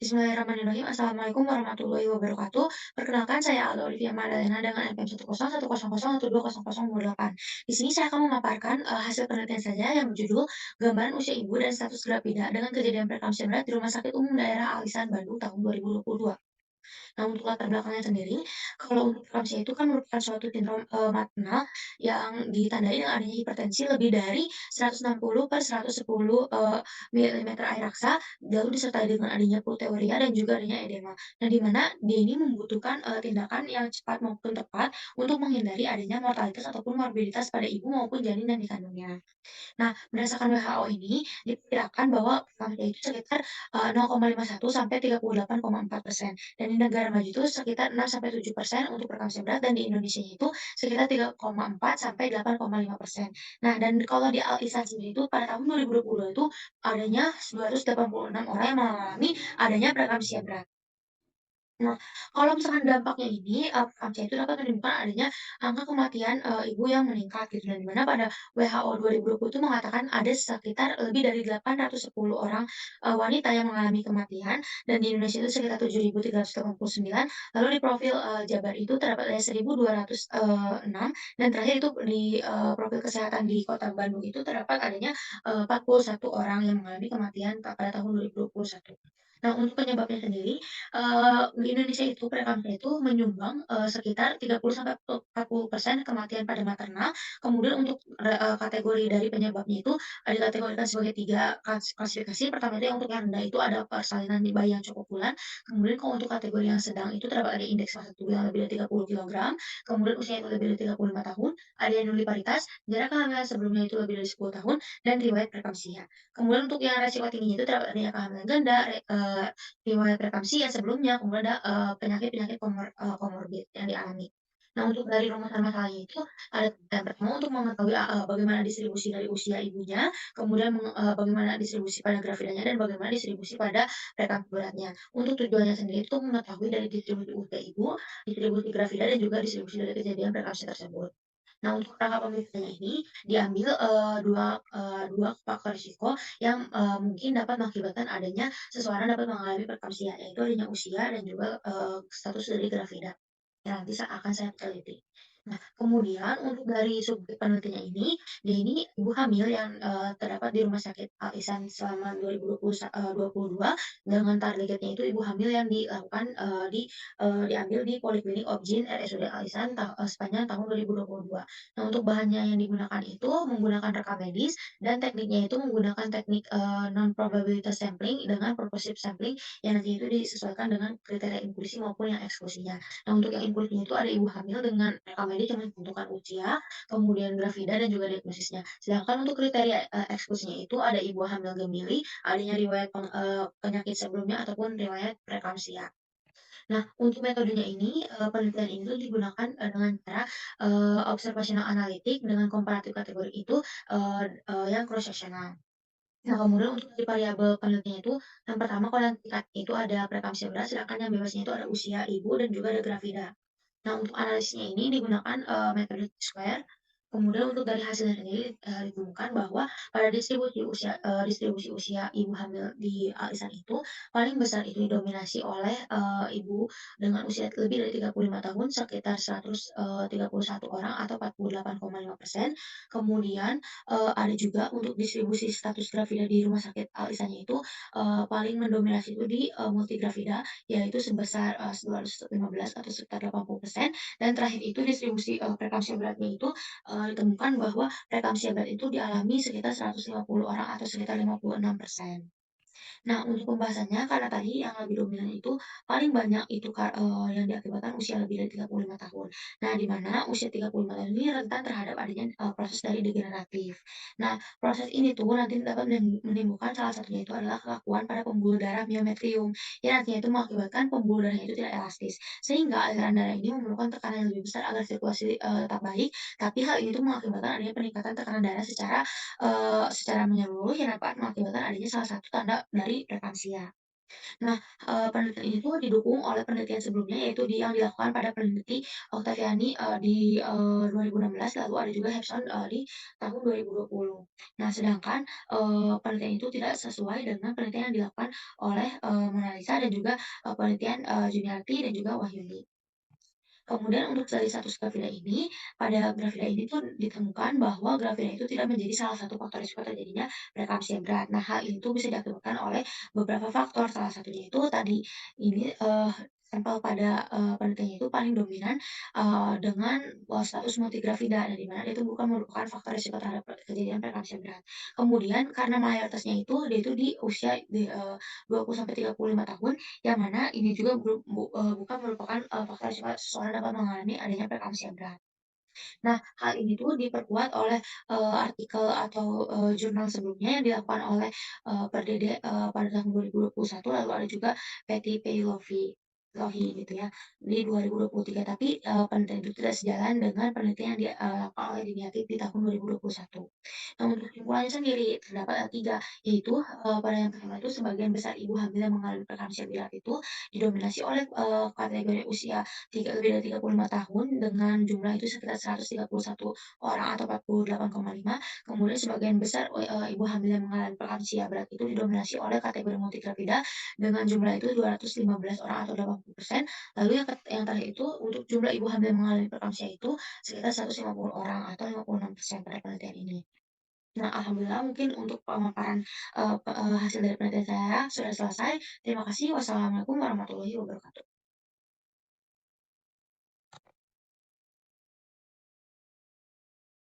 Bismillahirrahmanirrahim. Assalamualaikum warahmatullahi wabarakatuh. Perkenalkan saya Alda Olivia Madalena dengan NPM 1010010120008. Di sini saya akan memaparkan hasil penelitian saya yang berjudul Gambaran Usia Ibu dan Status Grafida dengan Kejadian Preeklamsia Berat di Rumah Sakit Umum Daerah Alisan Bandung tahun 2022. Nah, untuk latar belakangnya sendiri, kalau untuk preeklamsia itu kan merupakan suatu sindrom, maternal yang ditandai dengan adanya hipertensi lebih dari 160/110, milimeter air raksa, lalu disertai dengan adanya proteinuria dan juga adanya edema. Nah, di mana dia ini membutuhkan, tindakan yang cepat maupun tepat untuk menghindari adanya mortalitas ataupun morbiditas pada ibu maupun janin yang dikandungnya. Nah, berdasarkan WHO ini, diperkirakan bahwa preeklamsia itu sekitar, 0,51 sampai 38,4%, dan di negara maju itu sekitar 6 sampai 7% untuk preeklamsia berat dan di Indonesia itu sekitar 3,4 sampai 8,5%. Nah, dan kalau di Al Ihsan sendiri itu pada tahun 2022 itu adanya 286 orang yang mengalami adanya preeklamsia berat. Nah, kalau misalkan dampaknya ini, preeklamsia itu dapat menimbulkan adanya angka kematian, ibu yang meningkat gitu, dan di mana pada WHO 2020 itu mengatakan ada sekitar lebih dari 810 orang, wanita yang mengalami kematian, dan di Indonesia itu sekitar 7.389, lalu di profil, Jabar itu terdapat ada 1.206, dan terakhir itu di, profil kesehatan di Kota Bandung itu terdapat adanya, 41 orang yang mengalami kematian pada tahun 2021. Nah, untuk penyebabnya sendiri, di Indonesia itu preeklamsia itu menyumbang, sekitar 30 sampai 40% kematian pada maternal. Kemudian untuk kategori dari penyebabnya itu dikategorikan sebagai 3 klasifikasi. Pertama itu yang untuk yang rendah itu ada persalinan di bayi yang cukup bulan. Kemudian kalau untuk kategori yang sedang itu terdapat ada indeks massa tubuh yang lebih dari 30 kilogram, kemudian usia itu lebih dari 35 tahun, ada yang nuliparitas, jarak kehamilan sebelumnya itu lebih dari 10 tahun, dan riwayat preeklamsia. Kemudian untuk yang resiko tingginya itu terdapat adanya kehamilan ganda, riwayat preeklamsia sebelumnya, kemudian ada, penyakit-penyakit komorbid yang dialami. Nah, untuk dari rumusan masalahnya itu ada yang pertama untuk mengetahui, bagaimana distribusi dari usia ibunya, kemudian bagaimana distribusi pada grafidanya, dan bagaimana distribusi pada preeklamsia beratnya. Untuk tujuannya sendiri itu mengetahui dari distribusi usia ibu, distribusi grafida, dan juga distribusi dari kejadian preeklamsia tersebut. Nah, untuk rangka pemeriksaan ini diambil, 2 faktor risiko yang, mungkin dapat mengakibatkan adanya seseorang dapat mengalami preeklamsia, yaitu adanya usia dan juga, status dari grafida yang nanti akan saya teliti. Nah, kemudian untuk dari subjek penelitiannya ini, dia ini ibu hamil yang, terdapat di Rumah Sakit Al Ihsan selama 2022 dengan targetnya itu ibu hamil yang dilakukan, diambil di Poliklinik Objin RSUD Al Ihsan sepanjang tahun 2022. Nah, untuk bahannya yang digunakan itu menggunakan rekam medis dan tekniknya itu menggunakan teknik, non probability sampling dengan purposive sampling yang nanti itu disesuaikan dengan kriteria inklusi maupun yang eksklusinya. Nah, untuk yang inklusinya itu ada ibu hamil dengan rekam medis yang menentukan usia, kemudian grafida dan juga diagnosisnya. Sedangkan untuk kriteria, eksklusinya itu ada ibu hamil gemili, adanya riwayat penyakit sebelumnya ataupun riwayat preeklamsia. Nah, untuk metodenya ini, penelitian ini tuh digunakan, dengan cara, observational analitik dengan komparatif kategori itu, yang cross sectional. Nah, kemudian untuk dari variabel penelitiannya itu, yang pertama kalau yang tingkat itu ada preeklamsia berat, sedangkan yang bebasnya itu ada usia ibu dan juga ada grafida. Nah, untuk analisisnya ini digunakan, metode T-square. Kemudian untuk dari hasilnya sendiri, ditemukan bahwa pada distribusi usia ibu hamil di alisan itu, paling besar itu didominasi oleh, ibu dengan usia lebih dari 35 tahun sekitar 131 orang atau 48,5%. Kemudian, ada juga untuk distribusi status grafida di rumah sakit alisannya itu, paling mendominasi itu di, multigrafida, yaitu sebesar, 215 atau sekitar 80%, dan terakhir itu distribusi, preeklamsia beratnya itu, ditemukan bahwa preeklamsia berat itu dialami sekitar 150 orang atau sekitar 56%. Nah, untuk pembahasannya karena tadi yang lebih dominan itu paling banyak itu yang diakibatkan usia lebih dari 35 tahun. Nah, di mana usia 35 tahun ini rentan terhadap adanya, proses dari degeneratif. Nah, proses ini tuh nanti dapat menimbulkan salah satunya itu adalah kekakuan pada pembuluh darah miometrium, yang nantinya itu mengakibatkan pembuluh darahnya itu tidak elastis. Sehingga aliran darah ini memerlukan tekanan yang lebih besar agar sirkulasi, tetap baik, tapi hal ini tuh mengakibatkan adanya peningkatan tekanan darah secara menyeluruh yang dapat mengakibatkan adanya salah satu tanda dari preeklamsia. Nah, penelitian ini tuh didukung oleh penelitian sebelumnya, yaitu yang dilakukan pada peneliti Oktaviani, di, 2016, lalu ada juga Hobson, di tahun 2020. Nah, sedangkan, penelitian itu tidak sesuai dengan penelitian yang dilakukan oleh, Mona Lisa dan juga, penelitian, Juniarti dan juga Wahyuni. Kemudian untuk dari status grafida ini, pada grafida ini tuh ditemukan bahwa grafida itu tidak menjadi salah satu faktor risiko terjadinya preeklampsia berat. Nah, hal itu bisa diakibatkan oleh beberapa faktor, salah satunya itu tadi ini, sampel pada, penelitiannya itu paling dominan, dengan, status multigrafida, dan di mana itu bukan merupakan faktor risiko terhadap kejadian preeklampsia berat. Kemudian karena mayoritasnya itu dia itu di usia 20 sampai 35 tahun, yang mana ini juga bukan merupakan, faktor risiko seseorang dapat mengalami adanya preeklampsia berat. Nah, hal ini tuh diperkuat oleh, artikel atau, jurnal sebelumnya yang dilakukan oleh, Pardede, pada tahun 2021, lalu ada juga Patty Paylovi gitu ya, di 2023. Tapi, penelitian itu tidak sejalan dengan penelitian yang dilakukan oleh Dimiati di tahun 2021. Nah, untuk kesimpulannya sendiri terdapat ada 3, yaitu, pada yang pertama itu sebagian besar ibu hamil yang mengalami preeklampsia berat itu didominasi oleh, kategori usia lebih dari 35 tahun dengan jumlah itu sekitar 131 orang atau 48,5. Kemudian sebagian besar, ibu hamil yang mengalami preeklampsia berat itu didominasi oleh kategori multigravida dengan jumlah itu 215 orang atau 80%. Lalu yang terakhir itu untuk jumlah ibu hamil yang mengalami preeklampsia itu sekitar 150 orang atau 56% pada penelitian ini. Nah, alhamdulillah mungkin untuk pemaparan, hasil dari penelitian saya sudah selesai. Terima kasih. Wassalamualaikum warahmatullahi wabarakatuh.